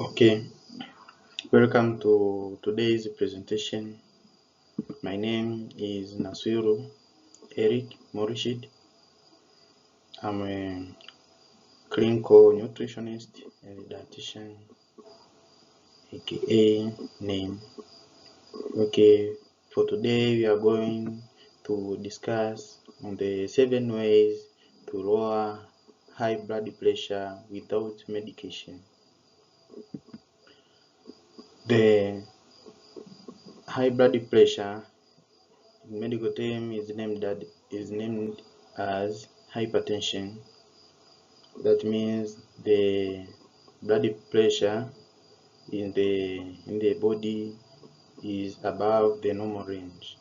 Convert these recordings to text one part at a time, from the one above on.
Okay, welcome to today's presentation. My name is Nasiru Eric Morishid. I'm a clinical nutritionist and dietitian, aka name. Okay, for today we are going to discuss on the 7 ways to lower high blood pressure without medication. The high blood pressure in medical term is named as hypertension. That means the blood pressure in the body is above the normal range.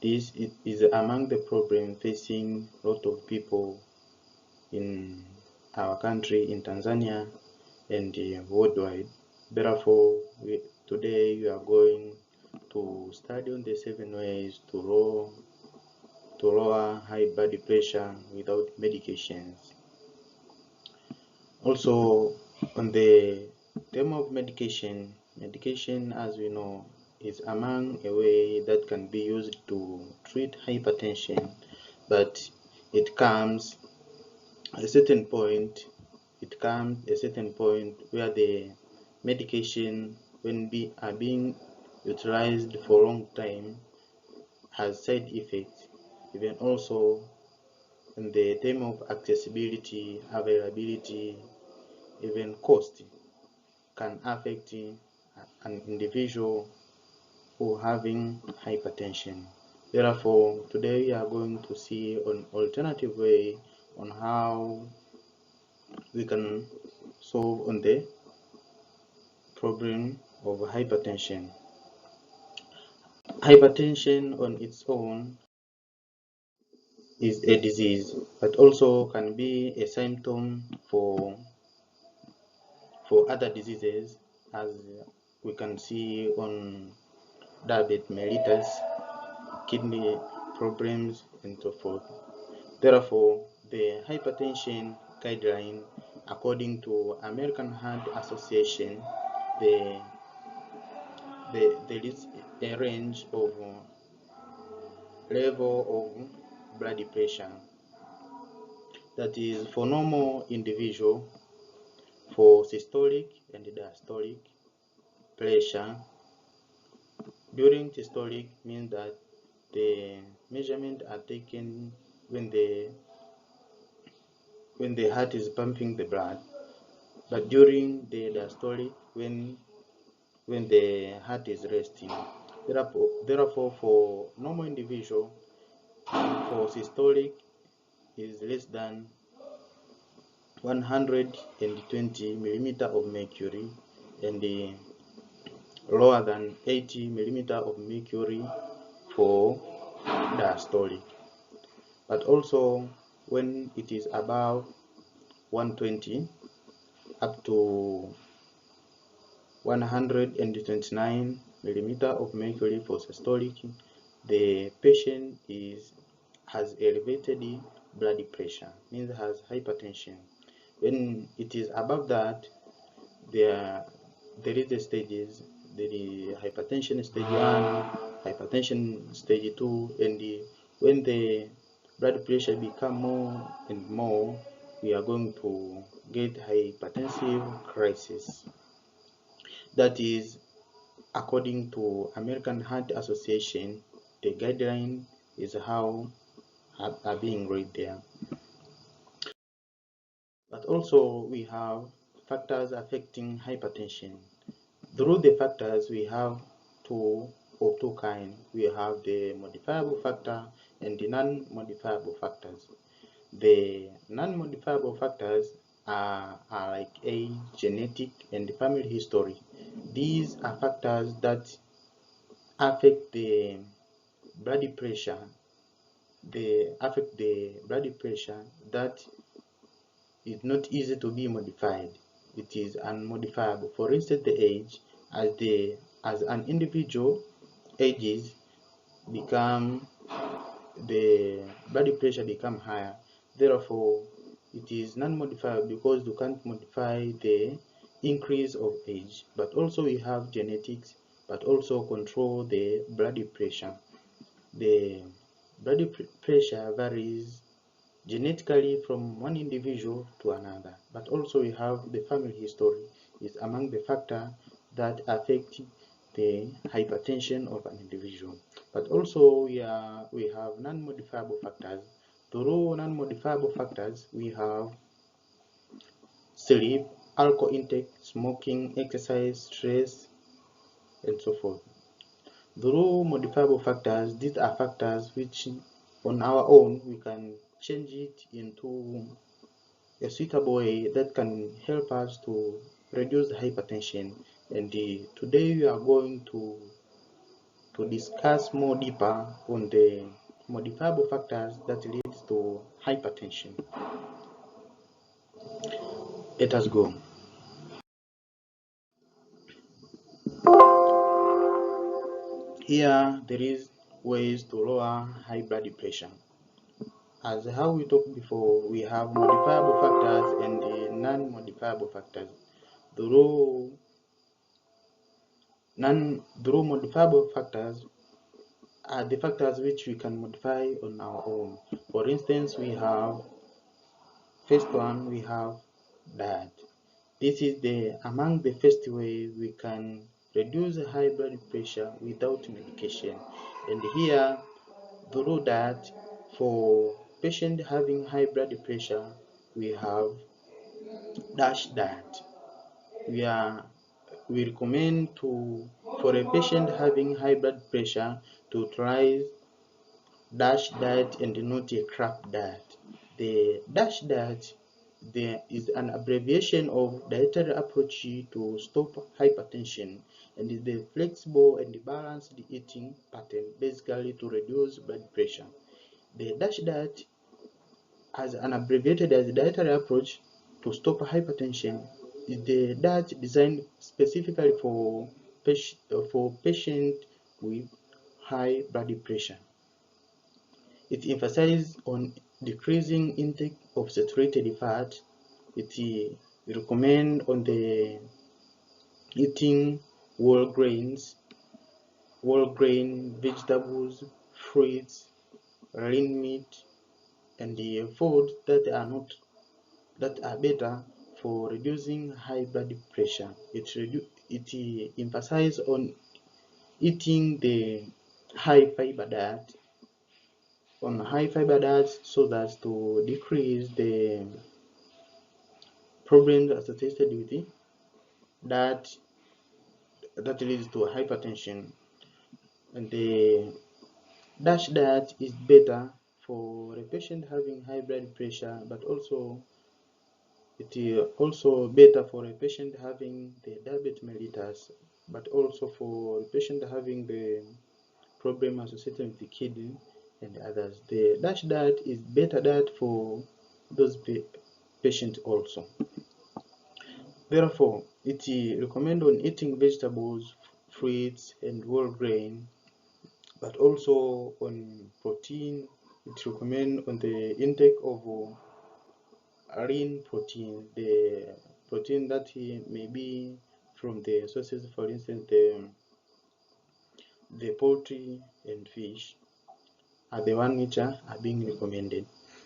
This is among the problems facing a lot of people in our country, in Tanzania, and worldwide. Therefore, today we are going to study on the 7 ways to lower high blood pressure without medications. Also, on the term of medication, as we know, is among a way that can be used to treat hypertension, but it comes at a certain point. Where the medication, when being utilized for a long time, has side effects. Even also in the term of accessibility, availability, even cost can affect an individual who having hypertension. Therefore, today we are going to see an alternative way on how we can solve on the problem of hypertension. Hypertension on its own is a disease, but also can be a symptom for other diseases, as we can see on diabetes mellitus, kidney problems, and so forth. Therefore, the hypertension guideline, according to American Heart Association, there is a range of level of blood pressure. That is for normal individual, for systolic and diastolic pressure. During systolic means that the measurements are taken when the heart is pumping the blood, but during the diastolic, when the heart is resting. Therefore, for normal individual, for systolic is less than 120 millimeter of mercury, and lower than 80 millimeter of mercury for diastolic. But also when it is above 120 up to 129 millimeter of mercury for systolic, the patient has elevated blood pressure, means has hypertension. When it is above that, there is the stages. There is hypertension stage 1, hypertension stage 2, and when the blood pressure become more and more, we are going to get hypertensive crisis. That is, according to American Heart Association, the guideline is how are being read there. But also we have factors affecting hypertension. Through the factors, we have two kinds. We have the modifiable factor and the non-modifiable factors. The non-modifiable factors are like age, genetic, and family history. These are factors that affect the blood pressure. They affect the blood pressure that is not easy to be modified. It is unmodifiable. For instance, the age, as an individual ages, the blood pressure become higher. Therefore, it is non-modifiable because you can't modify the increase of age, but also we have genetics, but also control the blood pressure. The blood pressure varies genetically from one individual to another, but also we have the family history is among the factors that affect the hypertension of an individual. But also we have non-modifiable factors. Through non-modifiable factors, we have sleep, alcohol intake, smoking, exercise, stress, and so forth. Through modifiable factors, these are factors which on our own we can change it into a suitable way that can help us to reduce hypertension. And today we are going to discuss more deeper on the modifiable factors that leads to hypertension. Let us go. Here there is ways to lower high blood pressure. As how we talked before, we have modifiable factors and the non-modifiable factors. Through modifiable factors are the factors which we can modify on our own. For instance, we have first one, we have diet. This is among the first way we can reduce high blood pressure without medication. And here, through that, for patient having high blood pressure, we have DASH diet. We recommend for a patient having high blood pressure to try DASH diet and not a CRAP diet. The DASH diet is an abbreviation of dietary approach to stop hypertension, and is the flexible and balanced eating pattern basically to reduce blood pressure. The DASH diet, as an abbreviated as a dietary approach to stop hypertension, is the diet designed specifically for patients with high blood pressure. It emphasizes on decreasing intake of saturated fat. It recommends on the eating whole grain, vegetables, fruits, lean meat, and the foods that are better for reducing high blood pressure. It emphasizes on eating the high fiber diet so that to decrease the problems associated with it that leads to hypertension. And the DASH diet is better for a patient having high blood pressure, but also it is also better for a patient having the diabetes mellitus, but also for a patient having the problem associated with the kidney and others. The DASH diet is better diet for those patients also. Therefore, it recommends on eating vegetables, fruits, and whole grain, but also on protein. It recommends on the intake of lean protein, the protein that may be from the sources, for instance, the poultry and fish are the one which are being recommended.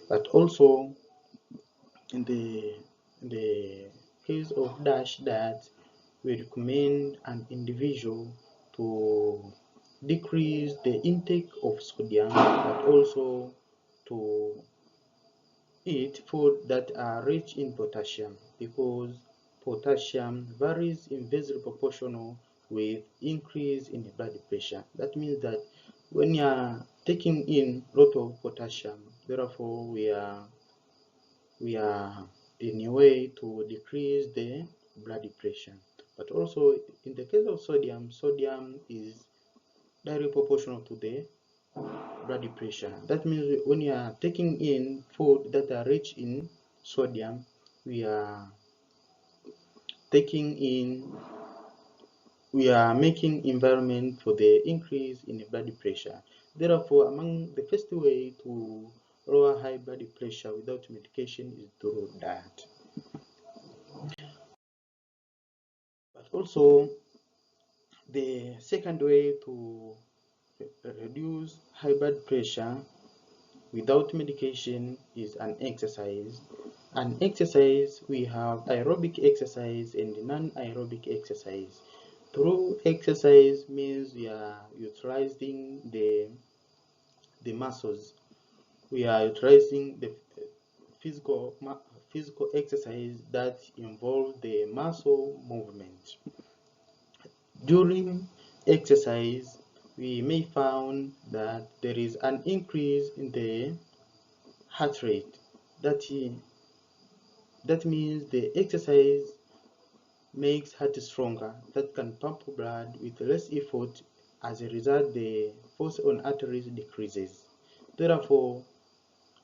But also in the case of DASH diet, we recommend an individual to decrease the intake of sodium, but also to eat food that are rich in potassium, because potassium varies inversely proportional with increase in the blood pressure. That means that when you are taking in a lot of potassium, therefore we are in a way to decrease the blood pressure. But also in the case of sodium is directly proportional to the blood pressure. That means when you are taking in food that are rich in sodium, we are making environment for the increase in the blood pressure. Therefore, among the first way to lower high blood pressure without medication is through diet. Also, the second way to reduce high blood pressure without medication is an exercise. An exercise, we have aerobic exercise and non-aerobic exercise. Through exercise means we are utilizing the muscles. We are utilizing the physical exercise that involve the muscle movement. During exercise, we may find that there is an increase in the heart rate. That means the exercise makes heart stronger, that can pump blood with less effort. As a result, the force on arteries decreases. Therefore,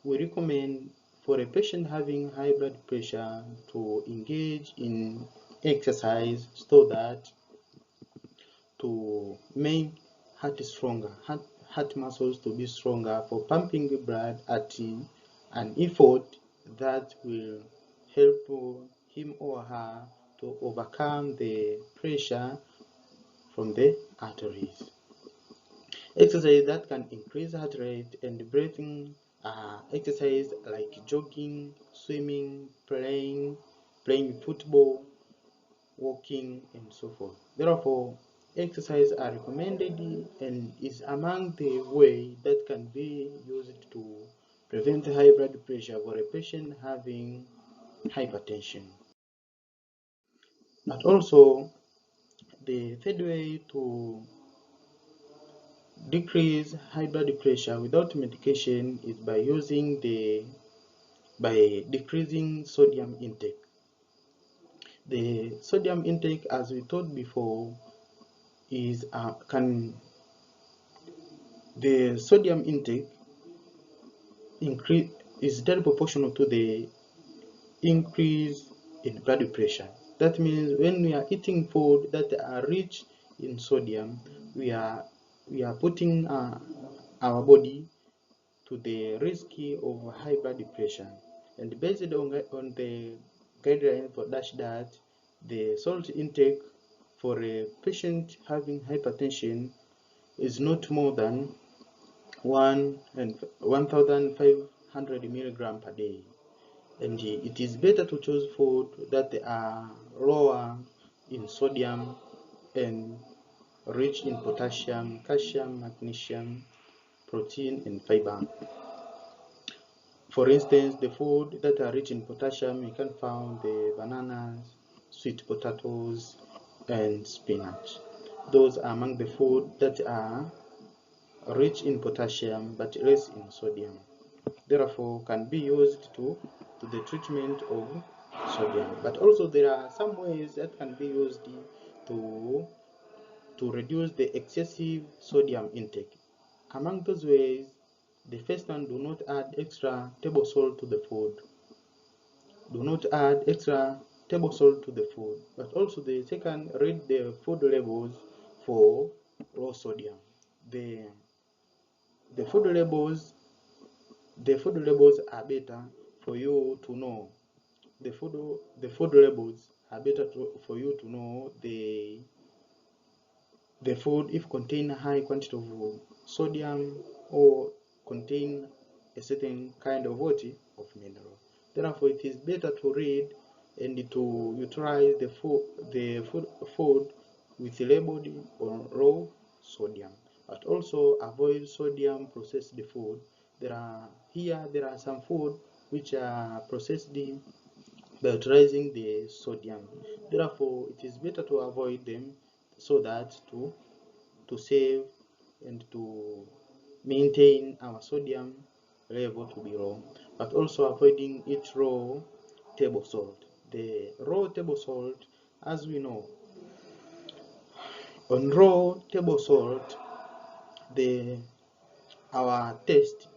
we recommend for a patient having high blood pressure to engage in exercise so that to make heart stronger, heart muscles to be stronger for pumping the blood at an effort that will help him or her to overcome the pressure from the arteries. Exercise that can increase heart rate and breathing exercise like jogging, swimming, playing football, walking, and so forth. Therefore, exercise are recommended and is among the way that can be used to prevent high blood pressure for a patient having hypertension. But also, the third way to decrease high blood pressure without medication is by decreasing sodium intake. The sodium intake, as we told before, is the sodium intake increase is very proportional to the increase in blood pressure. That means when we are eating food that are rich in sodium, we are putting our body to the risk of high blood pressure. And based on the guidelines for that, the salt intake for a patient having hypertension is not more than 1,500 milligrams per day. And it is better to choose food that are lower in sodium and rich in potassium, calcium, magnesium, protein, and fiber. For instance, the food that are rich in potassium, you can find the bananas, sweet potatoes, and spinach. Those are among the food that are rich in potassium but less in sodium. Therefore, can be used to the treatment of sodium. But also there are some ways that can be used to reduce the excessive sodium intake. Among those ways, the first one, do not add extra table salt to the food. Do not add extra table salt to the food. But also the second, read the food labels for raw sodium. The food labels are better for you to know. The food labels are better for you to know the food if contain a high quantity of sodium or contain a certain kind of mineral. Therefore, it is better to read and to utilize the food with labeled on raw sodium. But also avoid sodium processed food. There are some food which are processed by utilizing the sodium. Therefore, it is better to avoid them so that to save and to maintain our sodium level to be low, but also avoiding each raw table salt. The raw table salt, as we know, on raw table salt, our taste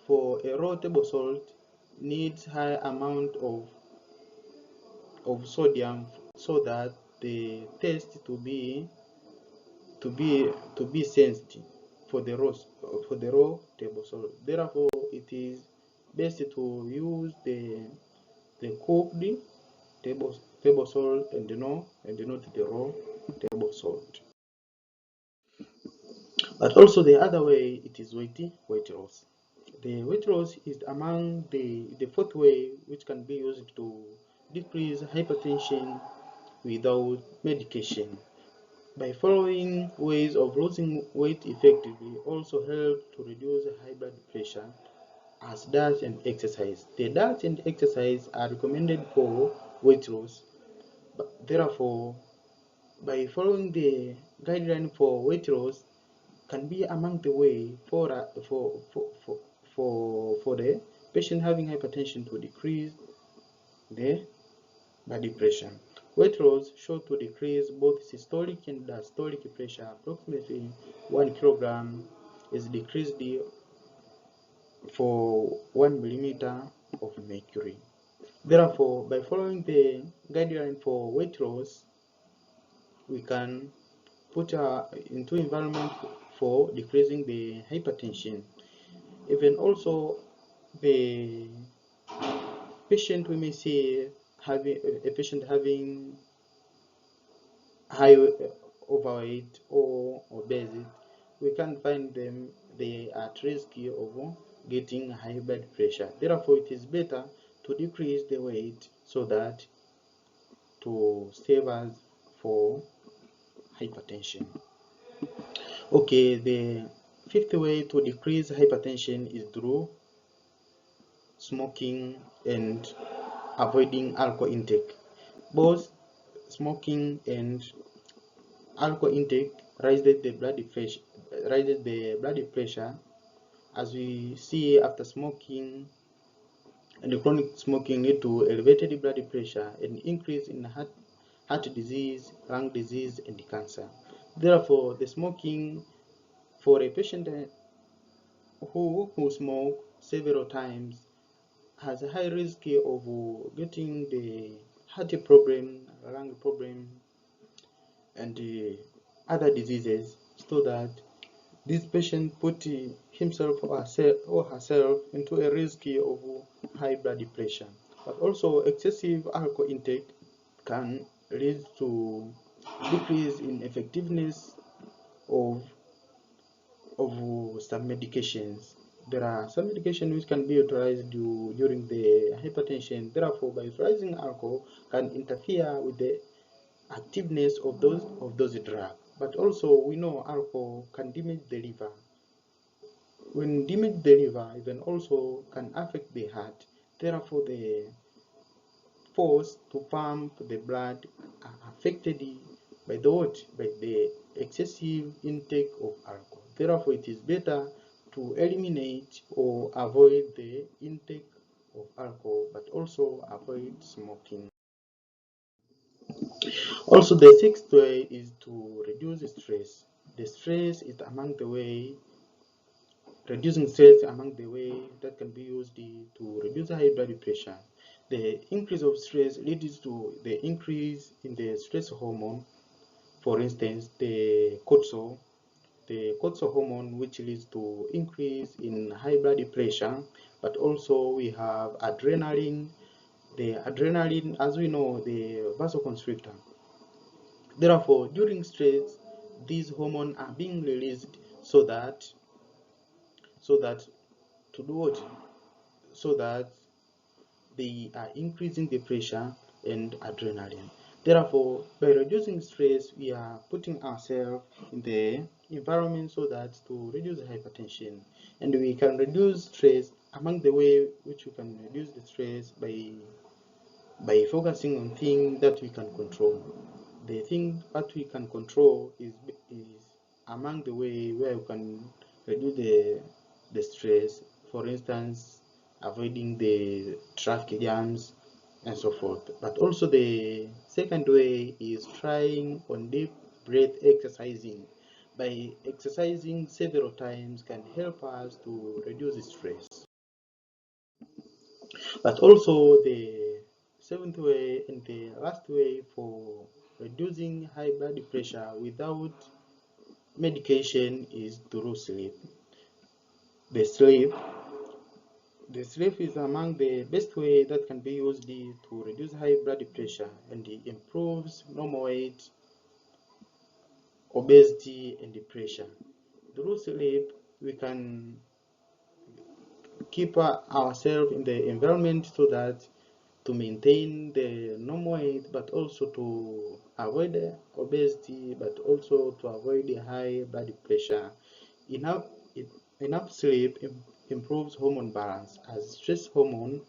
for a raw table salt needs high amount of sodium so that the taste to be sensed for the raw table salt. Therefore, it is best to use the cooked table salt, and not the raw table salt. But also the other way, it is weight loss. The weight loss is among the fourth way which can be used to decrease hypertension without medication. By following ways of losing weight effectively also help to reduce high blood pressure, as diet and exercise. The diet and exercise are recommended for weight loss. But therefore, by following the guideline for weight loss can be among the way for the patient having hypertension to decrease the blood pressure. Weight loss should to decrease both systolic and diastolic pressure. Approximately 1 kilogram is decreased for 1 millimeter of mercury. Therefore, by following the guideline for weight loss, we can put into environment for decreasing the hypertension. Even also the patient, we may see having a patient having high overweight or obesity, we can find them they are at risk of getting high blood pressure. Therefore, it is better to decrease the weight so that to save us for hypertension. Okay, the fifth way to decrease hypertension is through smoking and avoiding alcohol intake. Both smoking and alcohol intake raises the blood pressure. As we see, after smoking and the chronic smoking lead to elevated blood pressure and increase in heart disease, lung disease, and cancer. Therefore, the smoking for a patient who smoke several times has a high risk of getting the heart problem, lung problem, and other diseases, so that this patient put himself or herself into a risk of high blood pressure. But also excessive alcohol intake can lead to decrease in effectiveness of some medications. There are some medications which can be utilized during the hypertension. Therefore, by utilizing alcohol can interfere with the activeness of those drugs. But also, we know alcohol can damage the liver. When damage the liver, even also can affect the heart. Therefore, the force to pump the blood are affected by the excessive intake of alcohol. Therefore, it is better to eliminate or avoid the intake of alcohol, but also avoid smoking. Also, the sixth way is to reduce stress. The stress is among the way, reducing stress among the way that can be used to reduce high blood pressure. The increase of stress leads to the increase in the stress hormone. For instance, the cortisol hormone, which leads to increase in high blood pressure. But also we have adrenaline. The adrenaline, as we know, the vasoconstrictor. Therefore, during stress, these hormones are being released so that to do what? So that they are increasing the pressure and adrenaline. Therefore, by reducing stress, we are putting ourselves in the environment so that to reduce hypertension, and we can reduce stress. Among the way which we can reduce the stress by focusing on things that we can control. The thing that we can control is among the way where we can reduce the stress. For instance, avoiding the traffic jams and so forth. But also the second way is trying on deep breath exercising. By exercising several times can help us to reduce stress. But also the seventh way and the last way for reducing high blood pressure without medication is through sleep. The sleep The sleep is among the best way that can be used to reduce high blood pressure and improves normal weight, obesity, and depression. Through sleep, we can keep ourselves in the environment so that to maintain the normal weight, but also to avoid obesity, but also to avoid high blood pressure. Enough, enough sleep improves hormone balance, as stress hormone,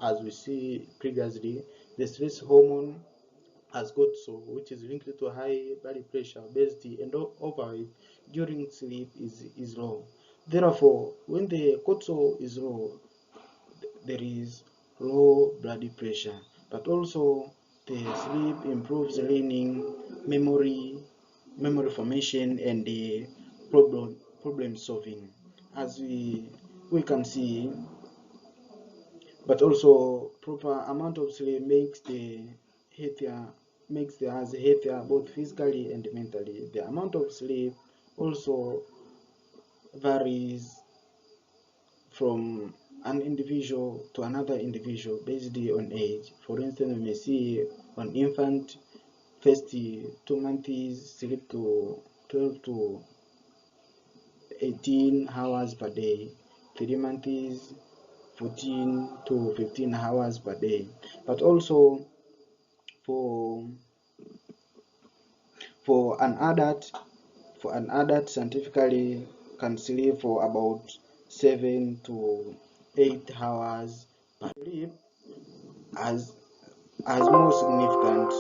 as we see previously, the stress hormone has cortisol, which is linked to high blood pressure, obesity, and overweight during sleep is low. Therefore, when the cortisol is low, there is low blood pressure, but also the sleep improves learning, memory formation, and the problem solving, as we can see. But also proper amount of sleep healthier makes us healthier both physically and mentally. The amount of sleep also varies from an individual to another individual based on age. For instance, we may see an infant first 2 months sleep to 12 to 18 hours per day, 3 months 14 to 15 hours per day. But also for for an adult scientifically can sleep for about 7 to 8 hours per sleep as more significant,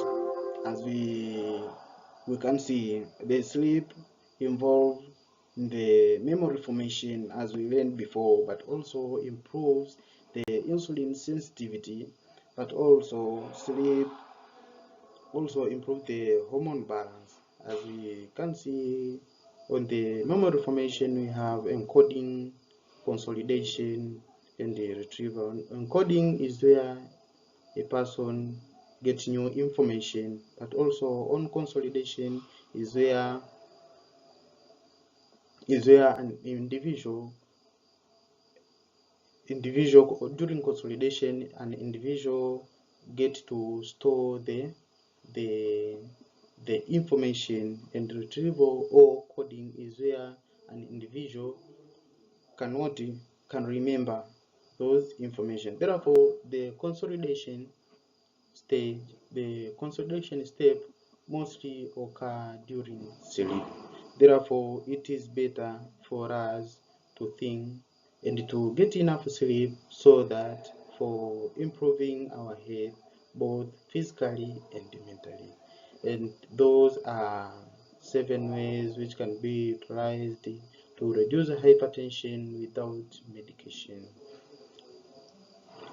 as we can see the sleep involved in the memory formation, as we learned before, but also improves the insulin sensitivity, but also sleep also improve the hormone balance. As we can see on the memory formation, we have encoding, consolidation, and the retrieval. Encoding is where a person gets new information, but also on consolidation is where an individual during consolidation an individual get to store the information, and retrieval or coding is where an individual can remember those information. Therefore, the consolidation step mostly occur during sleep. Therefore, it is better for us to think and to get enough sleep so that for improving our health both physically and mentally. And those are 7 ways which can be utilized to reduce hypertension without medication.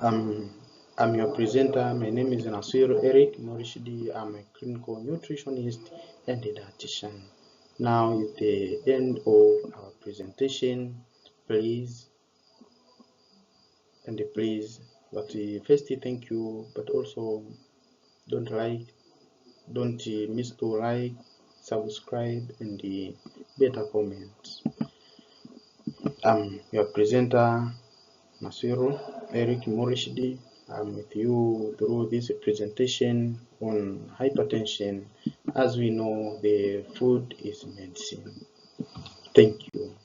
I'm your presenter. My name is Nasiru Eric Morishidi. I'm a clinical nutritionist and a dietitian. Now is the end of our presentation. Please, but first thank you, but also don't miss to like, subscribe, and better comment. I'm your presenter, Nasiru Eric Morishidi. I'm with you through this presentation on hypertension. As we know, the food is medicine. Thank you.